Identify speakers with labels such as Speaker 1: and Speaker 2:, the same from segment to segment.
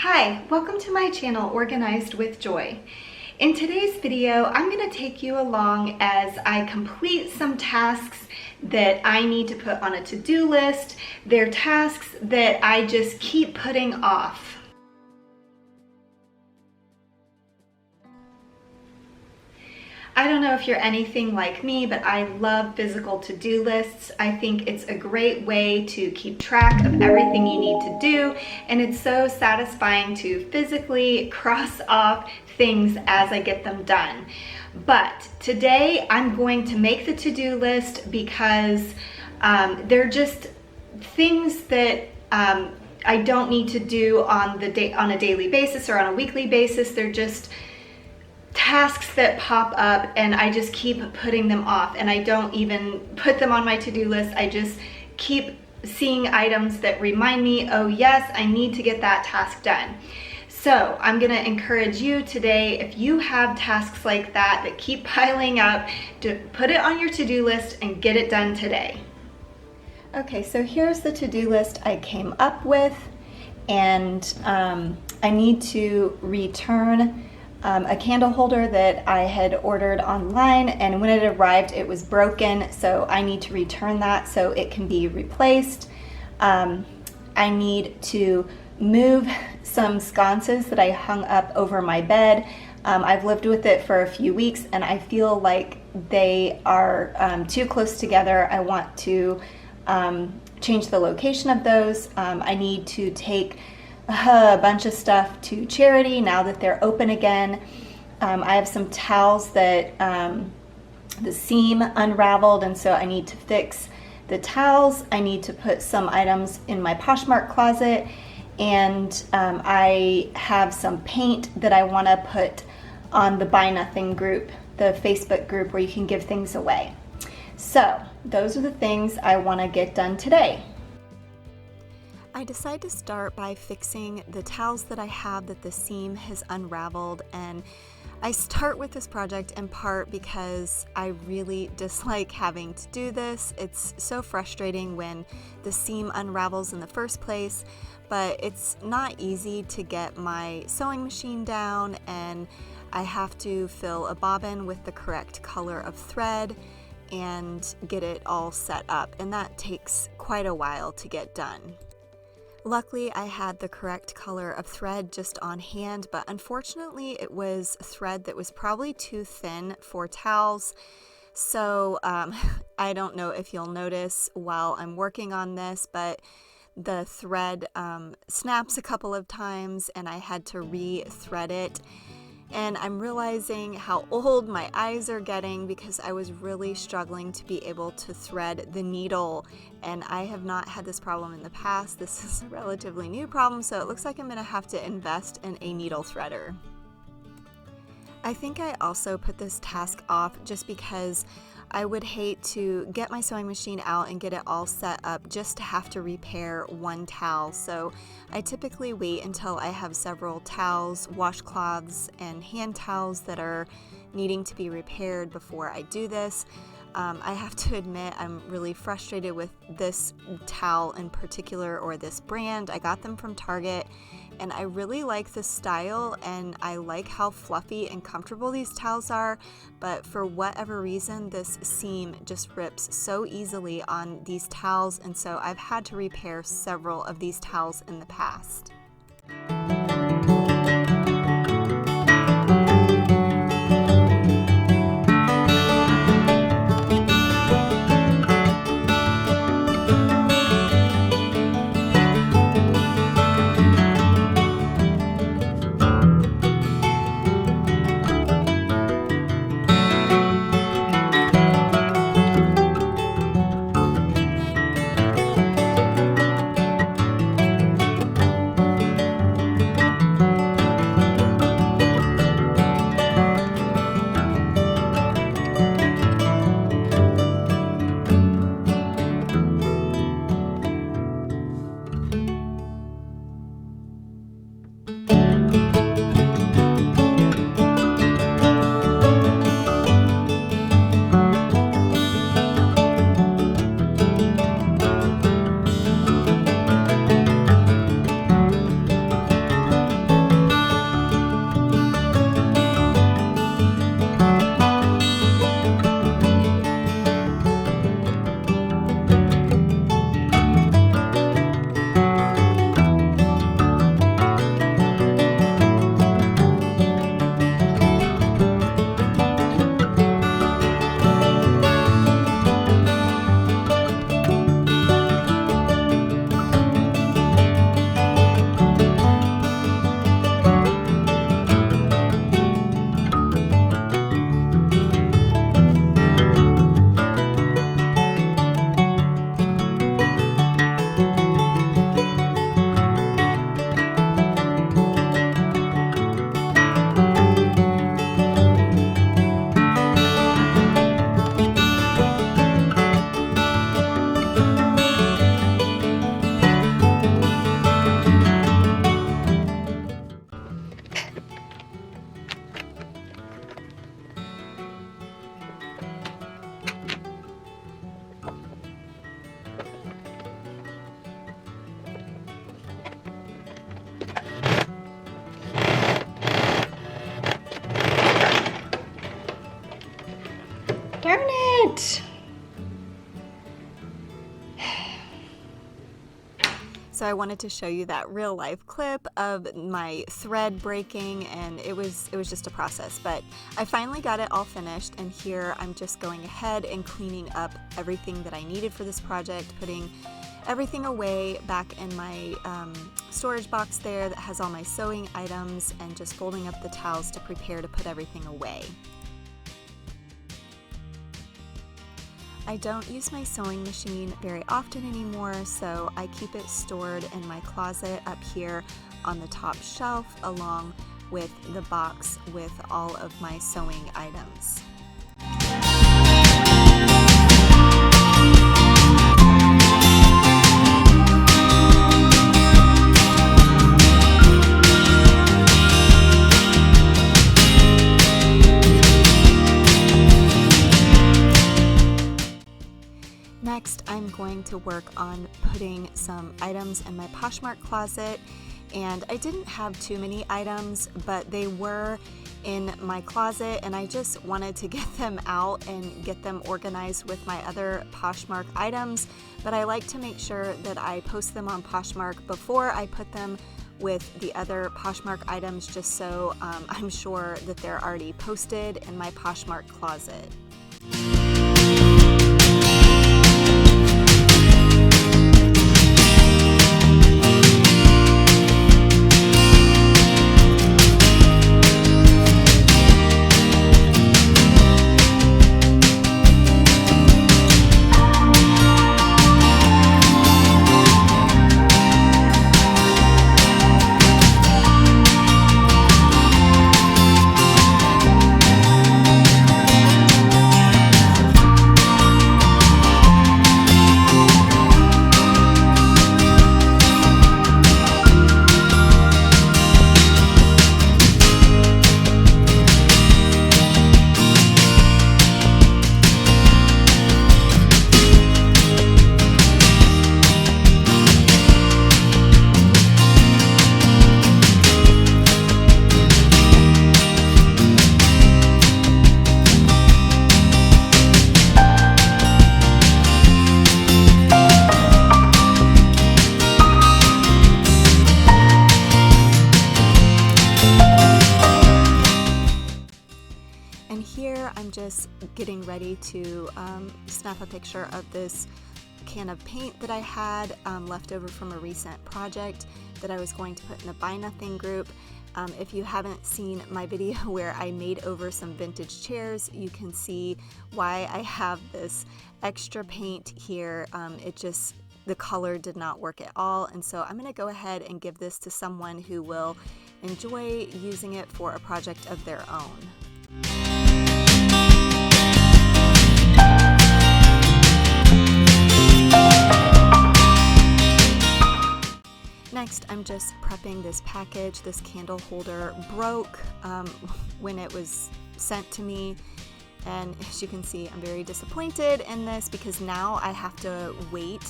Speaker 1: Hi, welcome to my channel, Organized with Joy. In today's video, I'm going to take you along as I complete some tasks that I need to put on a to-do list. They're tasks that I just keep putting off. I don't know if you're anything like me, but I love physical to-do lists. I think it's a great way to keep track of everything you need to do, and it's so satisfying to physically cross off things as I get them done. But today I'm going to make the to-do list because they're just things that I don't need to do on a daily basis or on a weekly basis. They're just tasks that pop up and I just keep putting them off, and I don't even put them on my to-do list. I just keep seeing items that remind me, oh yes, I need to get that task done. So I'm going to encourage you today, if you have tasks like that keep piling up, to put it on your to-do list and get it done today. Okay, so here's the to-do list I came up with, and I need to return a candle holder that I had ordered online, and when it arrived it was broken, so I need to return that so it can be replaced. I need to move some sconces that I hung up over my bed. I've lived with it for a few weeks and I feel like they are too close together. I want to change the location of those. I need to take a bunch of stuff to charity now that they're open again. I have some towels that the seam unraveled, and so I need to fix the towels. I need to put some items in my Poshmark closet, and I have some paint that I want to put on the Buy Nothing group, the Facebook group where you can give things away. So those are the things I want to get done today. I decide to start by fixing the towels that I have that the seam has unraveled, and I start with this project in part because I really dislike having to do this. It's so frustrating when the seam unravels in the first place, but it's not easy to get my sewing machine down, and I have to fill a bobbin with the correct color of thread and get it all set up, and that takes quite a while to get done. Luckily, I had the correct color of thread just on hand, but unfortunately it was thread that was probably too thin for towels. So I don't know if you'll notice while I'm working on this, but the thread snaps a couple of times and I had to re-thread it. And I'm realizing how old my eyes are getting because I was really struggling to be able to thread the needle, and I have not had this problem in the past. This is a relatively new problem, so it looks like I'm going to have to invest in a needle threader. I think I also put this task off just because I would hate to get my sewing machine out and get it all set up just to have to repair one towel. So I typically wait until I have several towels, washcloths, and hand towels that are needing to be repaired before I do this. I have to admit I'm really frustrated with this towel in particular, or this brand. I got them from Target and I really like the style and I like how fluffy and comfortable these towels are, but for whatever reason this seam just rips so easily on these towels, and so I've had to repair several of these towels in the past. out.
Speaker 2: So I wanted to show you that real life clip of my thread breaking, and it was just a process, but I finally got it all finished, and here I'm just going ahead and cleaning up everything that I needed for this project, putting everything away back in my storage box there that has all my sewing items, and just folding up the towels to prepare to put everything away. I don't use my sewing machine very often anymore, so I keep it stored in my closet up here on the top shelf, along with the box with all of my sewing items. Next, I'm going to work on putting some items in my Poshmark closet, and I didn't have too many items, but they were in my closet, and I just wanted to get them out and get them organized with my other Poshmark items. But I like to make sure that I post them on Poshmark before I put them with the other Poshmark items, just so I'm sure that they're already posted in my Poshmark closet. And here I'm just getting ready to snap a picture of this can of paint that I had left over from a recent project that I was going to put in the Buy Nothing group. If you haven't seen my video where I made over some vintage chairs, you can see why I have this extra paint here. The color did not work at all, and so I'm going to go ahead and give this to someone who will enjoy using it for a project of their own. Next, I'm just prepping this package. This candle holder broke when it was sent to me, and as you can see, I'm very disappointed in this because now I have to wait.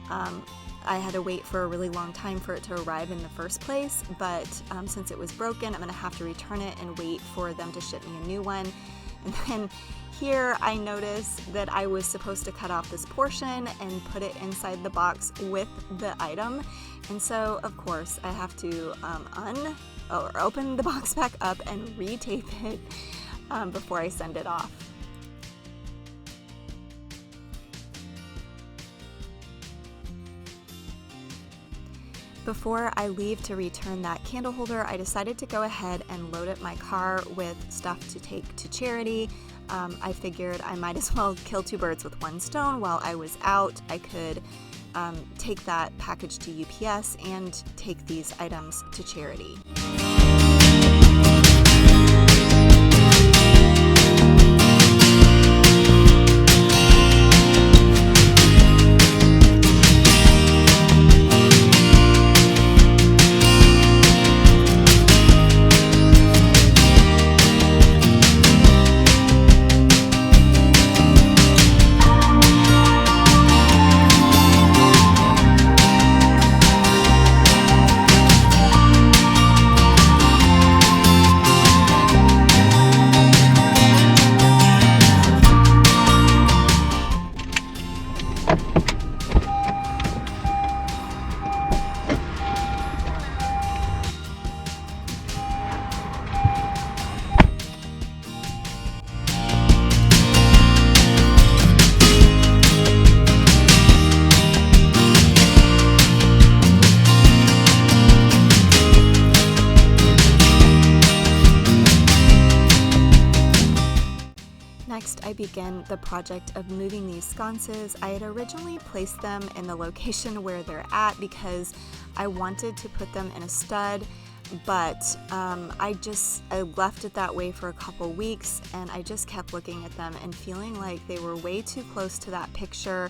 Speaker 2: I had to wait for a really long time for it to arrive in the first place, but since it was broken, I'm going to have to return it and wait for them to ship me a new one. And then here I noticed that I was supposed to cut off this portion and put it inside the box with the item, and so of course I have to open the box back up and retape it before I send it off. Before I leave to return that candle holder, I decided to go ahead and load up my car with stuff to take to charity. I figured I might as well kill two birds with one stone. While I was out, I could take that package to UPS and take these items to charity. Next, I began the project of moving these sconces. I had originally placed them in the location where they're at because I wanted to put them in a stud, but I left it that way for a couple weeks, and I just kept looking at them and feeling like they were way too close to that picture.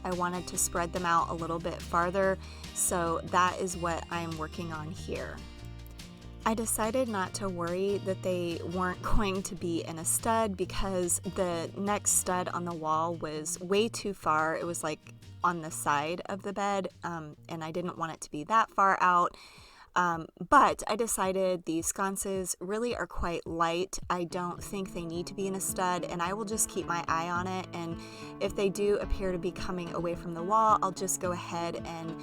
Speaker 2: I wanted to spread them out a little bit farther, so that is what I'm working on here. I decided not to worry that they weren't going to be in a stud because the next stud on the wall was way too far. It was like on the side of the bed, and I didn't want it to be that far out. But I decided these sconces really are quite light. I don't think they need to be in a stud, and I will just keep my eye on it, and if they do appear to be coming away from the wall, I'll just go ahead and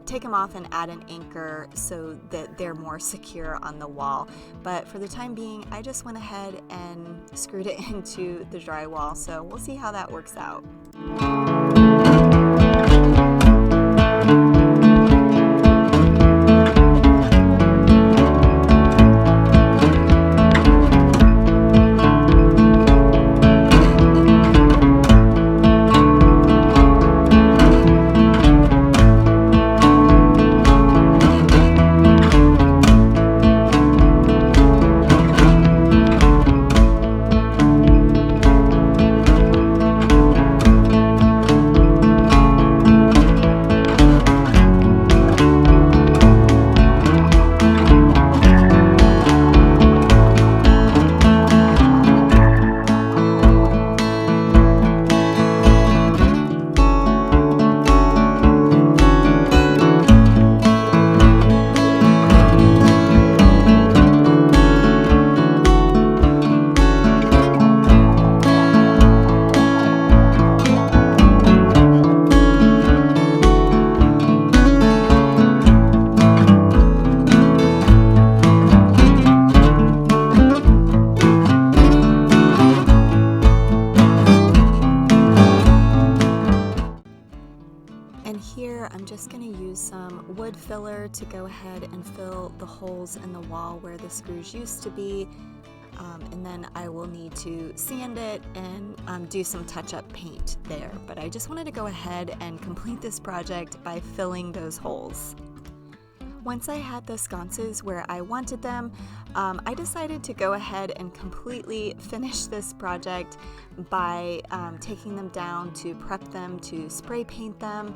Speaker 2: take them off and add an anchor so that they're more secure on the wall. But for the time being, I just went ahead and screwed it into the drywall, so we'll see how that works out. And here I'm just going to use some wood filler to go ahead and fill the holes in the wall where the screws used to be, and then I will need to sand it and do some touch-up paint there. But I just wanted to go ahead and complete this project by filling those holes. Once I had the sconces where I wanted them, I decided to go ahead and completely finish this project by taking them down to prep them to spray paint them.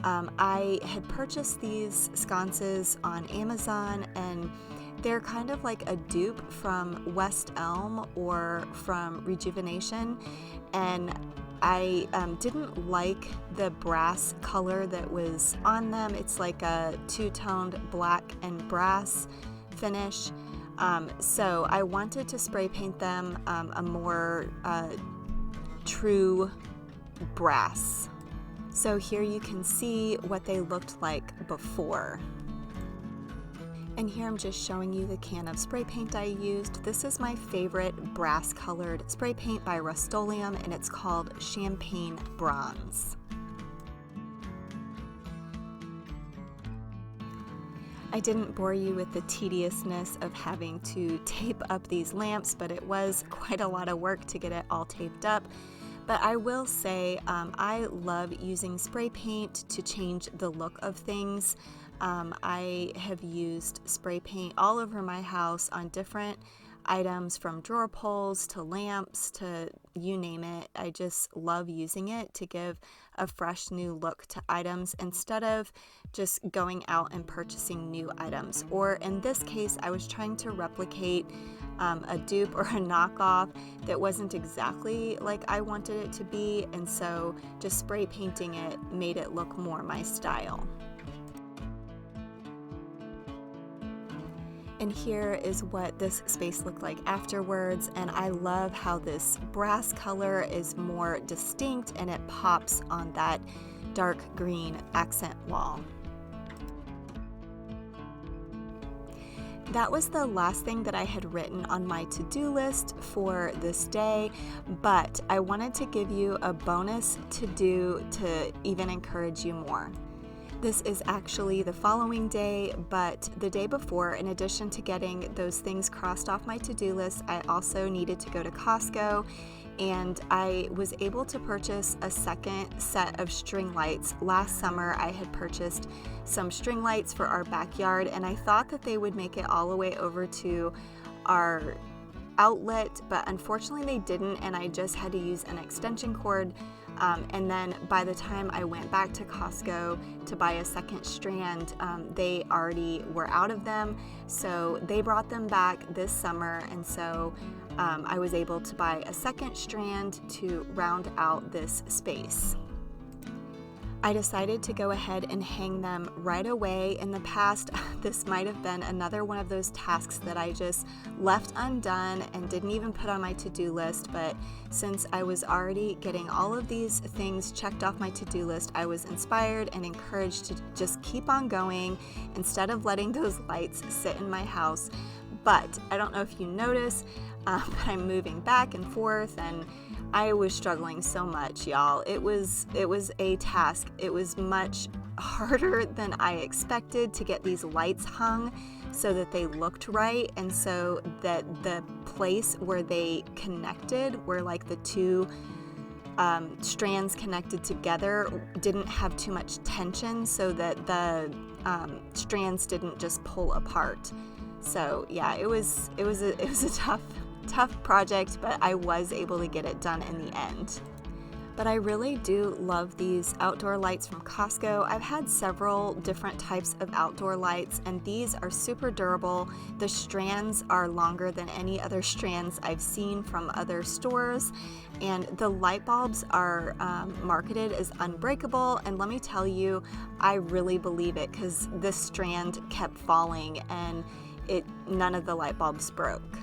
Speaker 2: I had purchased these sconces on Amazon, and they're kind of like a dupe from West Elm or from Rejuvenation, and I didn't like the brass color that was on them. It's like a two-toned black and brass finish. So I wanted to spray paint them a more true brass. So here you can see what they looked like before. And here I'm just showing you the can of spray paint I used. This is my favorite brass colored spray paint by Rust-Oleum, and it's called Champagne Bronze. I didn't bore you with the tediousness of having to tape up these lamps, but it was quite a lot of work to get it all taped up. But I will say I love using spray paint to change the look of things. I have used spray paint all over my house on different items, from drawer pulls to lamps to you name it. I just love using it to give a fresh new look to items instead of just going out and purchasing new items. Or in this case, I was trying to replicate a dupe or a knockoff that wasn't exactly like I wanted it to be, and so just spray painting it made it look more my style. And here is what this space looked like afterwards, and I love how this brass color is more distinct and it pops on that dark green accent wall. That was the last thing that I had written on my to-do list for this day, but I wanted to give you a bonus to do to even encourage you more. This is actually the following day, but the day before, in addition to getting those things crossed off my to-do list, I also needed to go to Costco, and I was able to purchase a second set of string lights. Last summer, I had purchased some string lights for our backyard, and I thought that they would make it all the way over to our outlet, but unfortunately they didn't, and I just had to use an extension cord. And then by the time I went back to Costco to buy a second strand, they already were out of them. So they brought them back this summer, and so I was able to buy a second strand to round out this space. I decided to go ahead and hang them right away. In the past, this might have been another one of those tasks that I just left undone and didn't even put on my to-do list, but since I was already getting all of these things checked off my to-do list, I was inspired and encouraged to just keep on going instead of letting those lights sit in my house. But I don't know if you notice, but I'm moving back and forth, and I was struggling so much, y'all. It was a task. It was much harder than I expected to get these lights hung so that they looked right, and so that the place where they connected, where like the two strands connected together, didn't have too much tension, so that the strands didn't just pull apart. So yeah, it was a tough project, but I was able to get it done in the end. But I really do love these outdoor lights from Costco. I've had several different types of outdoor lights, and these are super durable. The strands are longer than any other strands I've seen from other stores, and the light bulbs are marketed as unbreakable, and let me tell you, I really believe it, because this strand kept falling and none of the light bulbs broke.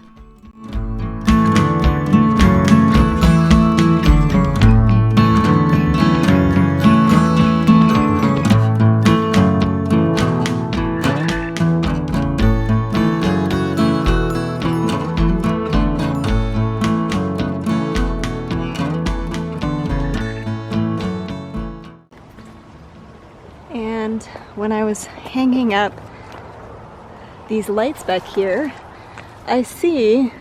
Speaker 2: And when I was hanging up these lights back here, I see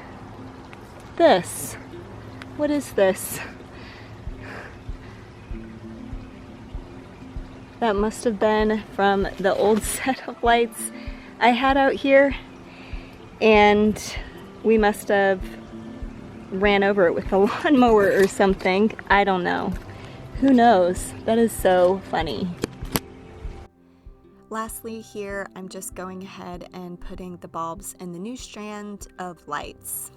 Speaker 2: this. What is this? That must have been from the old set of lights I had out here, and we must have ran over it with a lawnmower or something. I don't know. Who knows? That is so funny. Lastly here, I'm just going ahead and putting the bulbs in the new strand of lights.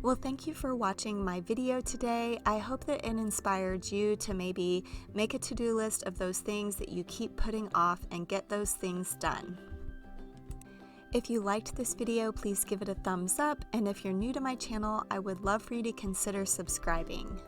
Speaker 2: Well, thank you for watching my video today. I hope that it inspired you to maybe make a to-do list of those things that you keep putting off and get those things done. If you liked this video, please give it a thumbs up, and if you're new to my channel, I would love for you to consider subscribing.